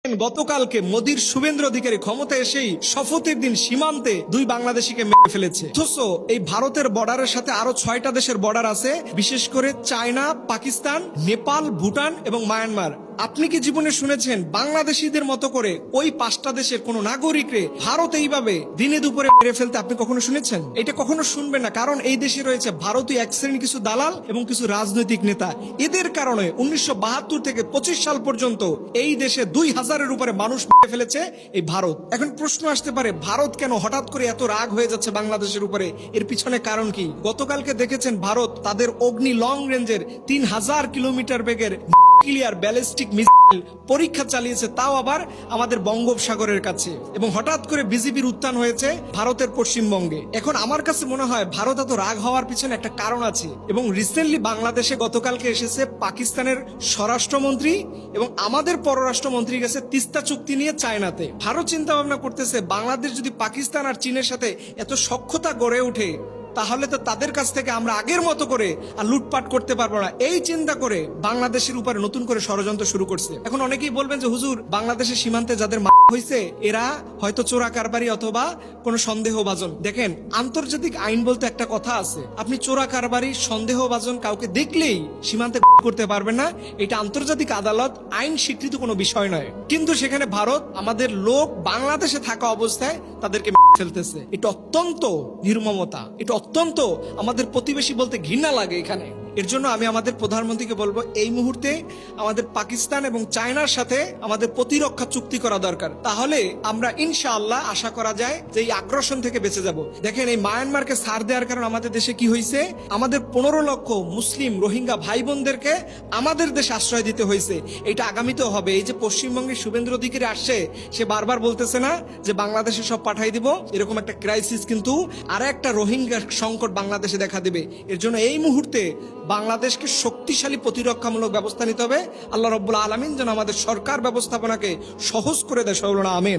গতকালকে মোদির শুভেন্দু অধিকারী ক্ষমতা এসেই শপথের দিন সীমান্তে দুই বাংলাদেশিকে মেরে ফেলেছে। অথচ এই ভারতের বর্ডারের সাথে আরো 6টা দেশের বর্ডার আছে, বিশেষ করে চায়না, পাকিস্তান, নেপাল, ভুটান এবং মায়ানমার। আপনি কি জীবনে শুনেছেন বাংলাদেশিদের মতো করে ওই 5টা দেশের কোন নাগরিকরে ভারত এইভাবে দিনে দুপুরে মেরে ফেলতে আপনি কখনো শুনেছেন? এটা কখনো শুনবেন না, কারণ এই দেশে রয়েছে ভারতীয় এক শ্রেণীর কিছু দালাল এবং কিছু রাজনৈতিক নেতা। এদের কারণে 1972 থেকে 25 সাল পর্যন্ত এই দেশে 2000-এর উপরে মানুষ মেরে ফেলেছে এই ভারত। এখন প্রশ্ন আসতে পারে, ভারত কেন হঠাৎ করে এত রাগ হয়ে যাচ্ছে বাংলাদেশের উপরে? এর পিছনে কারণ কি? গতকালকে দেখেছেন ভারত তাদের অগ্নি লং রেঞ্জের 3000 কিলোমিটার বেগের ক্লিয়ার ব্যালিস্টিক মিসাইল পরীক্ষা চালিয়েছে, তাও আবার আমাদের বঙ্গোপসাগরের কাছে। এবং হঠাৎ করে বিজেপির উত্থান হয়েছে ভারতের পশ্চিমবঙ্গে। এখন আমার কাছে মনে হয় ভারত এত রাগ হওয়ার পিছনে একটা কারণ আছে। এবং রিসেন্টলি বাংলাদেশে গতকালকে এসেছে পাকিস্তানের স্বরাষ্ট্রমন্ত্রী এবং আমাদের পররাষ্ট্রমন্ত্রী গেছে তিস্তা চুক্তি নিয়ে চায়নাতে। ভারত চিন্তা ভাবনা করতেছে বাংলাদেশ যদি পাকিস্তান আর চীনের সাথে এত সখ্যতা গড়ে ওঠে তাহলে তো তাদের কাছ থেকে আমরা আগের মতো করে আর লুটপাট করতে পারবো না। এই চিন্তা করে বাংলাদেশের উপরে নতুন করে ষড়যন্ত্র শুরু করছে। এখন অনেকেই বলবেন যে হুজুর, বাংলাদেশের সীমান্তে যাদের হয়েছে এরা হয়তো চোরা কারবারি অথবা কোনো সন্দেহভাজন। দেখেন, আন্তর্জাতিক আইন বলতে একটা কথা আছে, আপনি চোরা কারবারি, সন্দেহভাজন কাউকে দেখলেই সীমান্তে করতে পারবেন না। এটা আন্তর্জাতিক আদালত আইন স্বীকৃত কোনো বিষয় নয়। কিন্তু সেখানে ভারত আমাদের লোক বাংলাদেশে থাকা অবস্থায় তাদেরকে ফেলতেছে। এটা অত্যন্ত নির্মমতা, এটা অত্যন্ত আমাদের প্রতিবেশী বলতে ঘৃণা লাগে এখানে। এর জন্য আমি আমাদের প্রধানমন্ত্রীকে বলবো, এই মুহূর্তে আমাদের পাকিস্তান এবং চায়নার সাথে আমাদের প্রতিরক্ষা চুক্তি করা দরকার। তাহলে আমরা ইনশাআল্লাহ আশা করা যায় যে এই আগ্রাসন থেকে বেঁচে যাব। দেখেন, এই মায়ানমারকে ছাড় দেওয়ার কারণে আমাদের দেশে কি হয়েছে, আমাদের 15 লক্ষ মুসলিম রোহিঙ্গা ভাই বোনদেরকে আমাদের দেশে আশ্রয় দিতে হয়েছে। এটা আগামীতেও হবে। এই যে পশ্চিমবঙ্গের শুভেন্দু অধিকারী আসছে, সে বারবার বলতেছে না যে বাংলাদেশে সব পাঠাই দিব, এরকম একটা ক্রাইসিস কিন্তু আর একটা রোহিঙ্গা সংকট বাংলাদেশে দেখা দেবে। এর জন্য এই মুহূর্তে বাংলাদেশকে শক্তিশালী প্রতিরক্ষামূলক ব্যবস্থা নিতে হবে। আল্লাহ রাব্বুল আলামিন যেন আমাদের সরকার ব্যবস্থাপনাকে সহজ করে দেয়। আমিন।